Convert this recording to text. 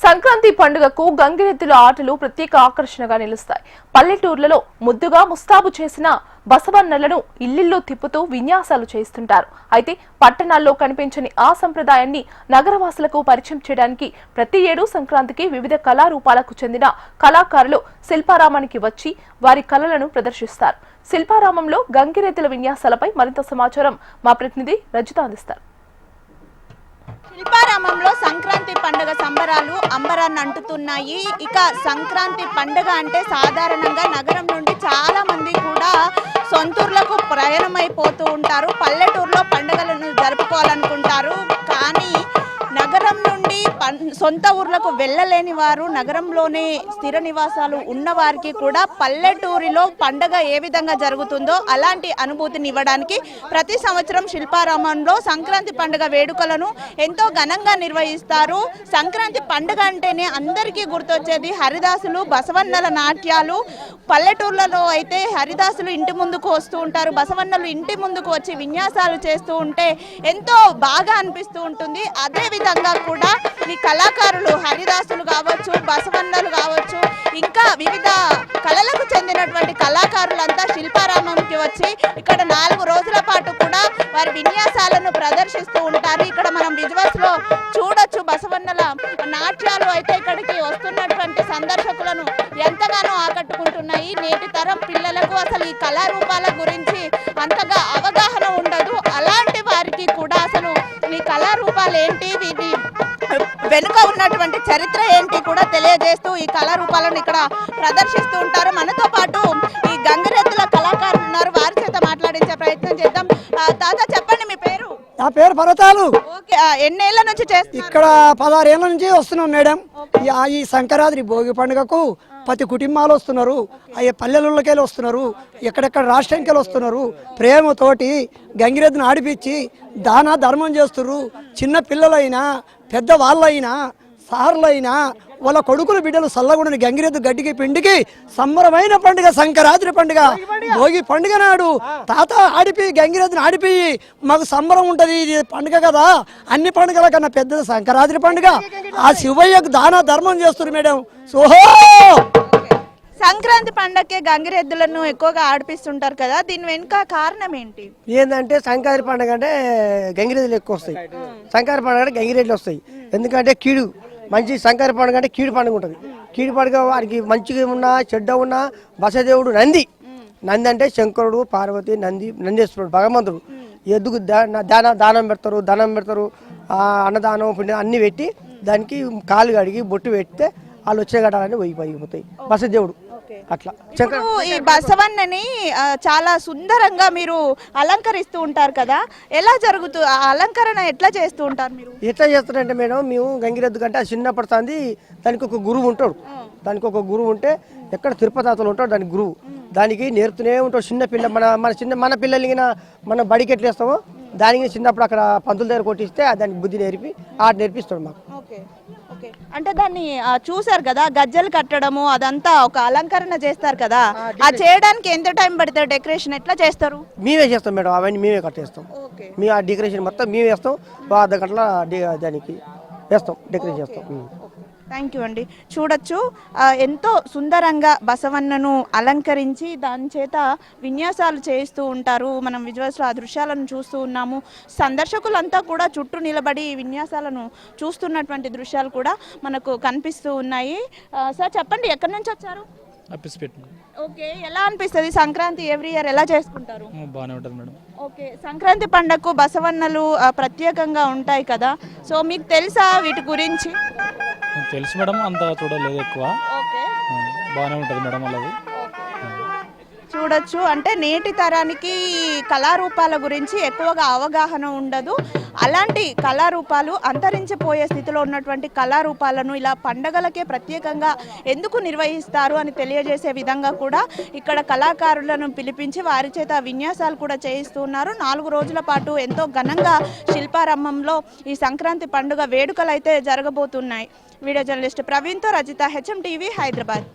సంక్రాంతి పండుగకు గంగిరెద్దుల ఆటలు ప్రత్యేక ఆకర్షణగా నిలుస్తాయి. పల్లెటూర్లలో ముద్దుగా ముస్తాబు చేసిన బసవన్నలను ఇల్లిల్లో తిప్పుతూ విన్యాసాలు చేస్తుంటారు. అయితే పట్టణాల్లో కనిపించని ఆ సంప్రదాయాన్ని నగరవాసులకు పరిచయం చేయడానికి ప్రతి ఏడు సంక్రాంతికి వివిధ కళారూపాలకు చెందిన కళాకారులు శిల్పారామానికి వచ్చి వారి కళలను ప్రదర్శిస్తారు. శిల్పారామంలో గంగిరెద్దుల విన్యాసాలపై మరింత సమాచారం మా ప్రతినిధి రజిత అందిస్తారు. శిల్పారామంలో సంక్రాంతి పండుగ సంబరాలు అంబరాన్ని అంటుతున్నాయి. ఇక సంక్రాంతి పండుగ అంటే సాధారణంగా నగరం నుండి చాలా మంది కూడా సొంతూర్లకు ప్రయాణమైపోతూ ఉంటారు. పల్లెటూరులో పండుగలను జరుపుకోవాలనుకుంటారు. కానీ నగరం నుండి సొంత ఊర్లకు వెళ్ళలేని వారు, నగరంలోనే స్థిర నివాసాలు ఉన్న వారికి కూడా పల్లెటూరిలో పండుగ ఏ విధంగా జరుగుతుందో అలాంటి అనుభూతిని ఇవ్వడానికి ప్రతి సంవత్సరం శిల్పారామంలో సంక్రాంతి పండుగ వేడుకలను ఎంతో ఘనంగా నిర్వహిస్తారు. సంక్రాంతి పండుగ అంటేనే అందరికీ గుర్తొచ్చేది హరిదాసులు, బసవన్నల నాట్యాలు. పల్లెటూర్లలో అయితే హరిదాసులు ఇంటి ముందుకు వస్తూ ఉంటారు, బసవన్నలు ఇంటి ముందుకు వచ్చి విన్యాసాలు చేస్తూ ఉంటే ఎంతో బాగా అనిపిస్తూ ఉంటుంది. అదేవిధంగా కూడా ఈ కళాకారులు హరిదాసులు కావచ్చు, బసవన్నలు కావచ్చు, ఇంకా వివిధ కళలకు చెందినటువంటి కళాకారులంతా శిల్పారామంకి వచ్చి ఇక్కడ 4 రోజుల పాటు కూడా వారి విన్యాసాలను ప్రదర్శిస్తూ ఉంటారు. ఇక్కడ మనం విజువల్స్ లో చూడొచ్చు బసవన్నల నాట్యాలు అయితే ఇక్కడికి వస్తున్నటువంటి సందర్శకులను ఎంతగానో ఆకట్టుకుంటున్నాయి. నేటి తరం పిల్లలకు అసలు ఈ కళారూపాల గురించి అంతగా అవగాహన ఉండదు. అలాంటి వారికి కూడా అసలు ఈ కళారూపాలు ఏంటి, వీటి వెనుక ఉన్నటువంటి చరిత్ర ఏంటి కూడా తెలియజేస్తూ ఈ కళారూపాలను ఇక్కడ ప్రదర్శిస్తూ ఉంటారు. మనతో పాటు ఈ గంగిరెద్దుల కళాకారులు ఉన్నారు, వారి చేత మాట్లాడించే ప్రయత్నం చేద్దాం. తాత చెప్పండి, మీ పేరు? నా పేరు పర్వతాలు. ఎన్నేళ్ల నుంచి చేస్తారు ఇక్కడ? 16 ఏళ్ల నుంచి వస్తున్నాం మేడం. ఈ సంక్రాంతి భోగి పండుగకు ప్రతి కుటుంబాలు వస్తున్నారు, అయ్యే పల్లెలకెళ్ళి వస్తున్నారు, ఎక్కడెక్కడ రాష్ట్రానికి వస్తున్నారు. ప్రేమతోటి గంగిరెద్దును ఆడిపించి దాన ధర్మం చేస్తున్నారు. చిన్న పిల్లలైనా పెద్ద వాళ్ళైనా సార్లైనా వాళ్ళ కొడుకులు బిడ్డలు సల్లగుండని గంగిరెద్దు గడ్డికి పిండికి సంబరమైన పండుగ సంక్రాంతి పండుగ. భోగి పండుగ నాడు తాత ఆడిపి గంగిరెద్దును ఆడిపి మాకు సంబరం ఉంటుంది. ఇది పండుగ కదా, అన్ని పండుగల కన్నా పెద్ద సంక్రాంతి పండుగ. ఆ శివయ్యకు దాన ధర్మం చేస్తున్నారు మేడం. సోహో! సంక్రాంతి పండగకే గంగిరెద్దులను ఎక్కువగా ఆడిపిస్తుంటారు కదా, దీని వెనుక కారణం ఏంటి? ఏంటంటే సంక్రాంతి పండుగ అంటే గంగిరెద్దులు ఎక్కువ వస్తాయి, సంక్రాంతి పండుగ అంటే గంగిరెద్దులు వస్తాయి. ఎందుకంటే కీడు మంచి సంక్రాంతి పండుగ అంటే కీడు పండుగ ఉంటుంది. కీడు పండుగ వారికి మంచిగా ఉన్నా చెడ్డ ఉన్నా బసదేవుడు నంది. నంది అంటే శంకరుడు, పార్వతి, నందీశ్వరుడు, భగవంతుడు. ఎద్దుకు దానం పెడతారు, ధనం పెడతారు, అన్నదానం పుణ్యం అన్ని పెట్టి దానికి కాలు కడిగి బొట్టు పెడితే వాళ్ళు వచ్చే గడాలని పోయిపోతాయి. బసదేవుడు అట్లా. ఈ బసవన్నని చాలా సుందరంగా మీరు అలంకరిస్తూ ఉంటారు కదా, ఎలా జరుగుతుంది ఆ అలంకరణ, ఎట్లా చేస్తూ ఉంటారు మీరు? ఎట్లా చేస్తారంటే మేడం, మేము గంగిరెద్దు కంటే అది చిన్నప్పటి సంది దానికి ఒక గురువు ఉంటాడు. దానికి ఒక గురువు ఉంటే ఎక్కడ తిరుపతిలో ఉంటాడు దానికి గురువు. దానికి నేర్పుతూనే ఉంటాడు. చిన్న పిల్ల మన పిల్లలకి మన బడికి ఎట్లా వేస్తామో దానికి చిన్నప్పుడు అక్కడ పంతుల దగ్గర కొట్టిస్తే దానికి బుద్ధి నేర్పి ఆట నేర్పిస్తాడు మాకు. అంటే దాన్ని చూసారు కదా, గజ్జలు కట్టడము అదంతా ఒక అలంకరణ చేస్తారు కదా, ఆ చేయడానికి ఎంత టైం పడుతుంది? డెకరేషన్ ఎట్లా చేస్తారు? మేమే చేస్తాం మేడం, అవన్నీ మేమే కట్టేస్తాం. మేము ఆ డెకరేషన్ మొత్తం మేమే వేస్తాం. 1/2 గంటల దానికి వేస్తాం, డెకరేషన్ చేస్తాం. థ్యాంక్ యూ అండి. చూడొచ్చు ఎంతో సుందరంగా బసవన్నను అలంకరించి దాని చేత విన్యాసాలు చేస్తూ ఉంటారు. మనం విజువల్స్లో ఆ దృశ్యాలను చూస్తూ ఉన్నాము. సందర్శకులంతా కూడా చుట్టూ నిలబడి విన్యాసాలను చూస్తున్నటువంటి దృశ్యాలు కూడా మనకు కనిపిస్తూ ఉన్నాయి. సార్ చెప్పండి, ఎక్కడి నుంచి వచ్చారు? ఓకే, ఎలా అనిపిస్తుంది సంక్రాంతి ఎవ్రీ ఇయర్ ఎలా చేసుకుంటారు? బాగానే ఉంటుంది మేడం. ఓకే, సంక్రాంతి పండగకు బసవన్నలు ప్రత్యేకంగా ఉంటాయి కదా, సో మీకు తెలుసా వీటి గురించి? తెలుసు మేడం, అంత చూడలేదు ఎక్కువ. బాగానే ఉంటుంది మేడం. అలాగే చూడొచ్చు, అంటే నేటి తరానికి కళారూపాల గురించి ఎక్కువగా అవగాహన ఉండదు. అలాంటి కళారూపాలు అంతరించిపోయే స్థితిలో ఉన్నటువంటి కళారూపాలను ఇలా పండగలకే ప్రత్యేకంగా ఎందుకు నిర్వహిస్తారు అని తెలియజేసే విధంగా కూడా ఇక్కడ కళాకారులను పిలిపించి వారి చేత విన్యాసాలు కూడా చేయిస్తున్నారు. 4 రోజుల పాటు ఎంతో ఘనంగా శిల్పారామంలో ఈ సంక్రాంతి పండుగ వేడుకలు అయితే జరగబోతున్నాయి. వీడియో జర్నలిస్ట్ ప్రవీణ్తో రజిత, HM TV, హైదరాబాద్.